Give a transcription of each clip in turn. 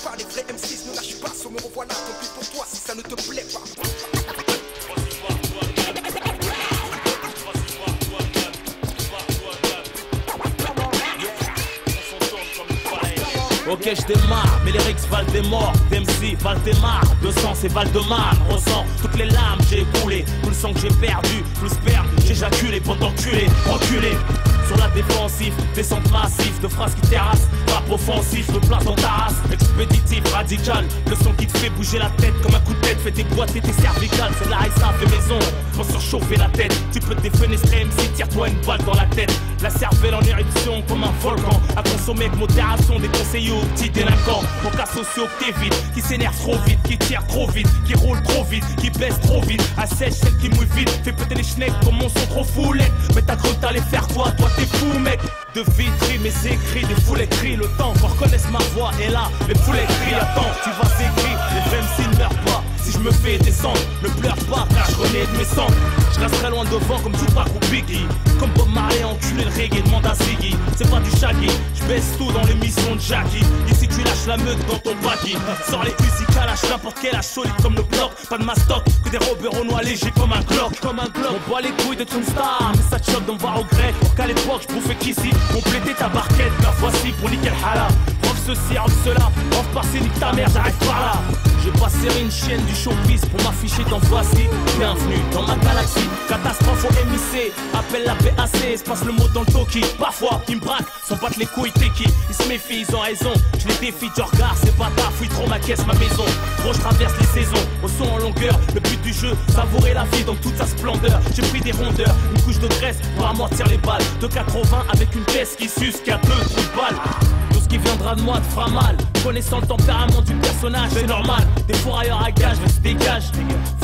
pas, les vrais M6 ne lâchent pas. So me revoilà, tant pis pour toi si ça ne te plaît pas. Ok, je démarre, mais les Rix valent des morts, d'MC valent des marres, de sang c'est Val-de-Marne, ressens toutes les larmes j'ai écoulées, tout le sang que j'ai perdu, tout le sperme j'ai éjaculé, pour t'enculer, reculer. Sur la défensive, descente massive, de phrases qui terrassent, rap offensif, de place dans ta race, expéditif, radical, le son qui te fait bouger la tête comme un coup de tête, fait tes boîtes et tes cervicales, c'est la SA fait maison, pour surchauffer la tête, tu peux te défenestrer MC, tire-toi une balle dans la tête, la cervelle en éruption comme un volcan, à consommer avec modération, des conseillers aux petits délinquants, mon cas socio que t'évites, qui s'énerve trop vite, qui tire trop vite, qui roule trop vite, qui baisse trop vite, assèche celle qui mouille vite, fait péter les schnecks comme mon son trop foulette, mais t'as cru que t'allais faire quoi, toi t'es fou mec. De vitri mes écrits, des foules écrits, le temps qu'on reconnaisse ma voix est là, les foules écrits, attends, tu vas s'écrire, les vrais MC ne meurent pas, si je me fais descendre, ne pleure pas car je renais de mes cendres, je resterai loin devant comme Tupac ou Biggie, comme Bob Marley enculé le reggae, demande à Ziggy, c'est pas du shaggy, je baisse tout dans l'émission de Jackie, ici tu lâches la meute dans ton baggy, sors les Uzi, lâche n'importe quel âge solide comme le bloc, pas de mastoc, que des robeurs au noix légers comme un Glock, on boit les couilles de ton star, mais ça te choque d'en voir au grec, qu'à l'époque je bouffais qu'ici, compléter ta barquette, la voici pour niquer le hala, off ceci, off cela, off par-ci, nique ta mère, j'arrive par là. J'ai passé une chaîne du showbiz pour m'afficher dans voici. Bienvenue dans ma galaxie. Catastrophe au MIC, appelle la PAC, se passe le mot dans le toki. Parfois ils me braquent, s'en battent les couilles, t'es qui? Ils se méfient, ils ont raison. Je les défie, tu regardes, c'est pas ta fouille trop ma caisse, ma maison. Gros, je traverse les saisons, au son en longueur. Le but du jeu, savourer la vie dans toute sa splendeur. J'ai pris des rondeurs, une couche de graisse pour amortir les balles. De 80 avec une caisse qui suce, qui a 2 trous de balles. Tout ce qui viendra de moi te fera mal. Connaissant le tempérament du personnage, c'est normal. Des fourrailleurs à gage, mais se dégage.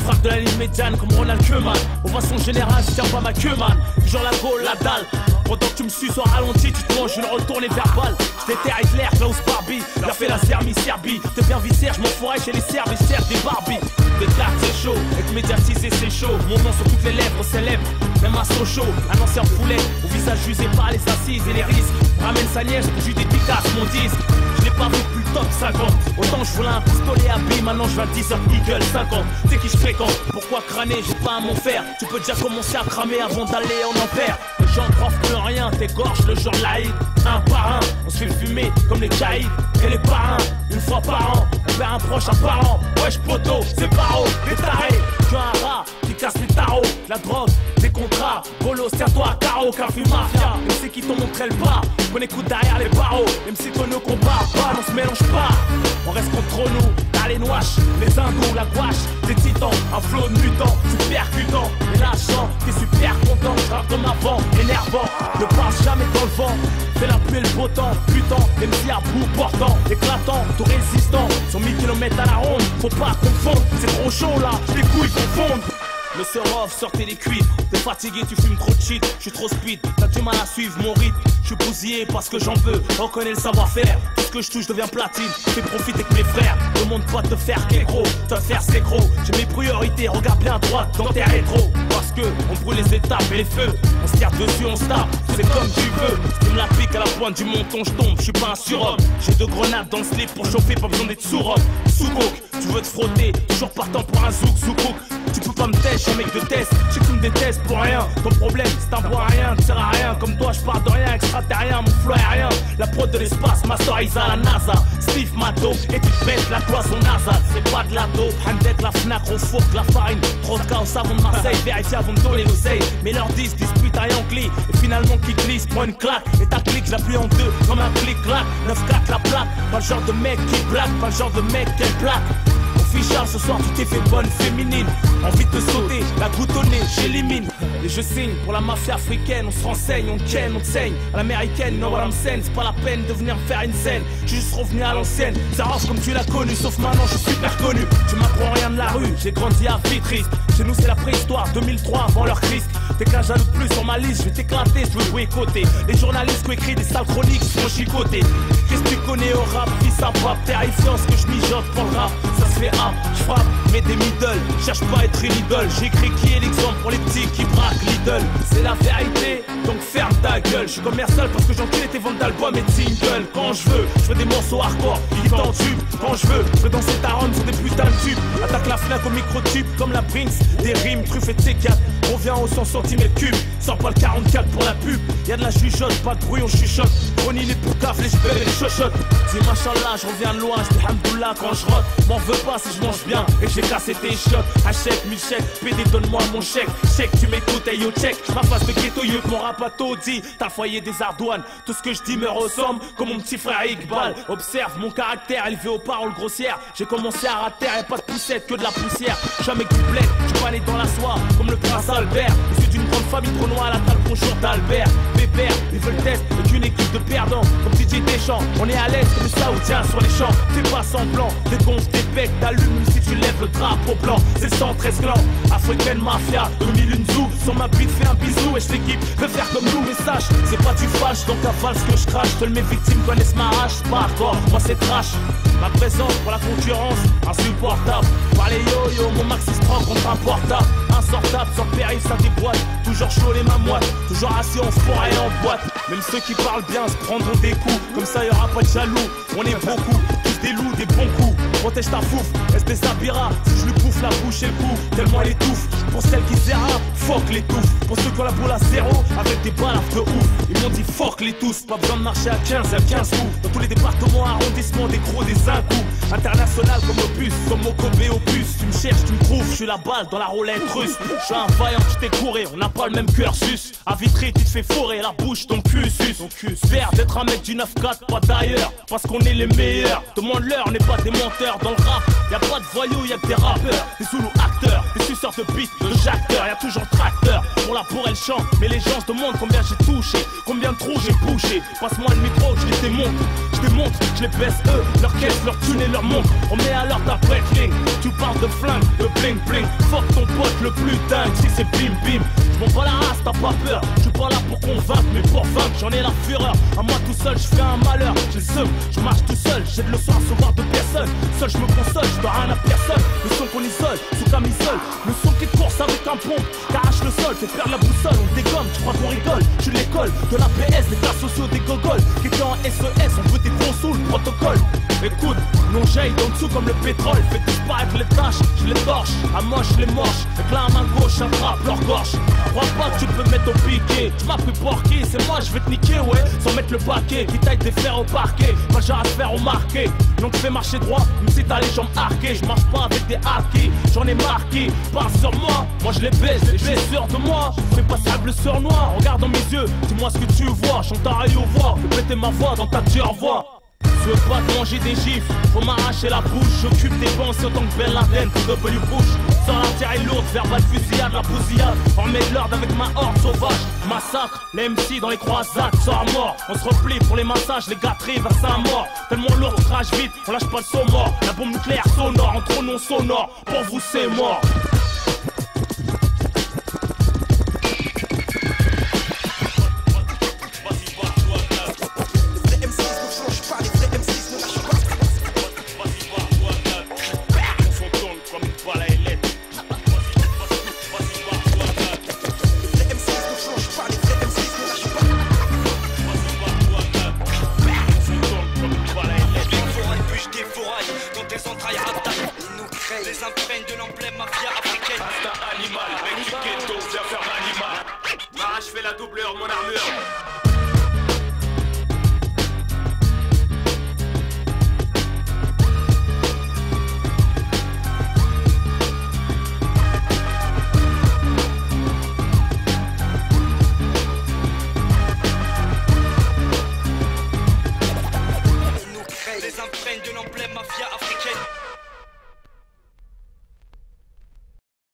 Frappe de la ligne médiane comme Ronald Koeman. Au façon générale, je tiens pas ma queue, man. Genre la gaule, la dalle. Pendant que tu me suces au ralenti, tu te manges une retournée verbale. J'étais Hitler, Klaus Barbie. Il a fait la Serbie. T'es bien viscère, je m'en fourrais chez les Serbes et Serbes des Barbie. Des cartes, c'est chaud. Être médiatisé, c'est chaud. Mon nom sur toutes les lèvres, célèbre. Même un Sochaux, un ancien poulet. Au visage usé par les assises et les risques. Ramène sa nièce, j'ai eu des dédicaces, mon disque. Je l'ai pas vu depuis le top 50. Autant je voulais un pistolet à billes, maintenant je vais à 10 heures Eagle 50. C'est qui je fréquente, pourquoi crâner, j'ai pas à m'en faire. Tu peux déjà commencer à cramer avant d'aller en enfer. Les gens profitent plus rien, t'égorges le jour de l'Aïd. Un par un, on se fait fumer comme les caïds. Et les parrains, une fois par an, on perd un proche, un parent. Wesh poteau, c'est paro, des tarés. Tu as un rat qui casse les tarots, la drogue, des contrats. Bolo, tiens-toi à carreau, car vu mafia. Même c'est qui t'ont montré le pas, qu'on écoute derrière les barreaux. Même si qu'on ne combat pas, on se mélange pas. On reste contre nous, t'as les noaches, les hindous, la gouache, des titans, un flot de mutants, super percutant. Et là, je sens, t'es super content, je rappe comme avant, énervant. Ne passe jamais dans le vent, fais la pluie et le beau temps, putain, MC à bout portant, éclatant, tout résistant, sur 1000 km à la ronde, faut pas confondre, c'est trop chaud là, les couilles confondent. Le Serov, sortez les cuivres. T'es fatigué, tu fumes trop de shit. Je suis trop speed, t'as du mal à suivre mon rythme. Je suis bousillé parce que j'en veux. Reconnais le savoir-faire. Tout ce que je touche devient platine. Fais profiter avec mes frères. Demande pas de te faire qu'est gros. Te faire c'est gros. J'ai mes priorités, regarde bien à droite dans tes rétros. Parce que on brûle les étapes et les feux. On se tire dessus, on se tape. C'est comme tu veux. Si tu me la pique à la pointe du menton, je tombe. Je suis pas un surhomme. J'ai 2 grenades dans le slip pour chauffer, pas besoin d'être sous-robe. Sous-coke, tu veux te frotter. Toujours partant pour un zouk, sous-cook. Tu peux pas me têche, un mec de test, je sais que tu me détestes pour rien. Ton problème, c'est un bois à rien, tu sers à rien. Comme toi, je pars de rien, extraterrien, mon flow est rien. La prod de l'espace, masterise à la NASA. Steve Mato, et tu te pètes la cloison NASA. C'est pas de la dope, Handek, la Fnac, au four, la farine. Trop de chaos avant de Marseille, vérifie avant de donner l'oseille. Mais leur 10 dispute à Yankee, et finalement qui glisse, prend une claque. Et ta clique, je la plie en deux, comme un clic-clac. 9-4 la plaque, pas le genre de mec qui blague, pas le genre de mec qu'elle plaque. Charles, ce soir tu t'es fait bonne féminine. Envie de te sauter, la goutte au nez, j'élimine. Et je signe pour la mafia africaine. On se renseigne, on ken, on te saigne. À l'américaine, no what I'm saying. C'est pas la peine de venir me faire une scène. J'ai juste revenu à l'ancienne. Ça rose comme tu l'as connu, sauf maintenant je suis super connu. Tu m'apprends rien de la rue, j'ai grandi à Vitry. Chez nous c'est la préhistoire, 2003 avant leur Christ. T'es qu'un jaloux de plus sur ma liste, je vais t'éclater, je veux jouer côté. Les journalistes qui ont écrit des sales chroniques sont chicotés. Qu'est-ce que tu connais au rap, fils à pap? Terrifiant ce que je mijote pour le rap. Ça se fait hop, je frappe, mets des middle. Cherche pas à être une idole, j'écris qui est l'exemple pour les petits qui braquent Lidl. C'est la vérité, donc ferme ta gueule. Je suis commercial parce que j'encule tes ventes d'albums et de singles. Quand je veux des morceaux hardcore qui qui t'entube. Quand je veux, je veux danser ta rhum sur des putains de tubes. Attaque la flaque au micro-tube comme la Brinks. Des rimes truffées de C4. Reviens au 100 cm3. Sors pas le 44 pour la pub. Y'a de la jugeote, pas de bruit, on chuchote. Prenez les poucaves, les cheveux et les chochottes. Dis machallah, je reviens de loin, je dis hamdoullah quand je rote. M'en veux pas si je mange bien et que j'ai cassé tes shots. Un chèque, 1000 chèques, PD donne-moi mon chèque. Chèque, tu m'écoutes, hey yo check. Ma face de ghetto, yo que mon rap a tout dit. T'as le foyer des Ardouanes, tout ce que je dis me ressemble comme mon petit frère Iqbal. Observe mon caractère, élevé aux paroles grossières. J'ai commencé à rater, y'a pas de poussette, que de la poussière. Je suis un mec du bled, je suis pas né dans la soie comme le prince Albert. Je suis d'une grande famille trop noire à la table, bonjour d'Albert. Pépère, ils veulent test, aucune équipe de perdants. Comme DJ Deschamps, on est à l'aise comme les Saoudiens sur les champs. Fais pas semblant, dégonce tes becs, t'allumes si tu lèves le drapeau blanc. C'est le 113 clans, africaine mafia, 2000 une zou. Sur ma bite, fais un bisou et je t'équipe, fais faire comme nous, mais sache, c'est pas du fâche, donc avale ce que je crache. Seules mes victimes connaissent ma hache, c'est pas hardcore, moi c'est trash. Ma présence pour la concurrence, insupportable. Par les yo-yo, mon maxi se prend contre un portable. Insortable, sans péril, ça déboîte. Toujours chaud les mains moites, toujours assis en forêt et en boîte. Même ceux qui parlent bien se prendront des coups. Comme ça y'aura pas de jaloux, on est beaucoup. Tous des loups, des bons coups. Protège ta fouf, est-ce des sabira. Si je lui bouffe la bouche et le cou, tellement elle étouffe. Pour celles qui zéra, fuck les touffes. Pour ceux qui ont la boule à zéro, avec des balles de ouf. Ils m'ont dit fuck les tous, pas besoin de marcher à 15 coups. Dans tous les départements, arrondissements, des gros, des incous. International comme Opus, comme Mokobe Opus. Tu me cherches, tu me trouves, je suis la balle dans la roulette russe. Je suis un vaillant, tu t'es couré, on n'a pas le même cursus. À Vitry, tu te fais fourrer la bouche, ton cul sus. Faire d'être un mec du 9-4, pas d'ailleurs, parce qu'on est les meilleurs. Demande-leur, on n'est pas des menteurs dans le rap. Y'a pas de voyous, y'a que des rappeurs, des zoulous acteurs, des suceurs de beat, de jacteurs. Y'a toujours tracteur, pour la bourre elle chante. Mais les gens se demandent combien j'ai touché, combien de trous j'ai bouché. Passe-moi le micro, je les démonte, je les baisse eux, leur caisse, leur thune et leur montre. On met à l'heure ta breakling, tu parles de flingue, de bling bling. Fuck ton pote le plus dingue, si c'est bim bim. J'm'en bats la race, t'as pas peur, j'suis pas là pour convaincre, mais pour vaincre, j'en ai la fureur. À moi tout seul, j'fais un malheur, j'ai le seum, j'marche tout seul, j'ai de leçons à recevoir de personne. Seul j'me console, j'dois rien à personne. Le son qu'on isole, sous camisole, le son qui te course avec un pont, t'arrache le sol, fait perdre la boussole, on dégomme, tu crois qu'on rigole. J'suis l'école de la PS, des cas sociaux, des gogoles, qui étaient en SES, on veut des gros sous, le protocole. Écoute, non j'aille d'en dessous comme le pétrole, fait disparaître les tâches, je les torche, à moche les moches, avec la main gauche, un frappe leur gorge. Crois pas que tu peux mettre au piqué, tu m'as pris pour qui, c'est moi je vais te niquer ouais, sans mettre le paquet, qui taille des fers au parquet, pas genre à se faire au marqué. Donc fais marcher droit, même si t'as les jambes arquées, je marche pas avec des hackers, j'en ai marqué, parle sur moi, moi je les baisse, j'ai sûr de moi, fais pas sable sur noir, regarde dans mes yeux, dis-moi ce que tu vois, chante à rayon voix, fais péter ma voix dans ta dure voix. Je veux pas te manger des gifs, faut m'arracher la bouche. J'occupe des pensées autant que Ben Laden pour W Bush. Sans l'artillerie lourde, verbal fusillade, la bousillade. On met de l'ordre avec ma horde sauvage. Massacre, les MC dans les croisades, sort à mort. On se replie pour les massages, les gâteries vers Saint-Mort. Tellement lourd, crache vite, on lâche pas le saut mort. La bombe nucléaire sonore, en trop non sonore. Pour vous c'est mort. Les imprègnes de l'emblème mafia africaine. Instinct animal, mec du ghetto, viens faire l'animal. Arrache, fais la doubleur, mon armure. Les imprègnes de l'emblème mafia africaine.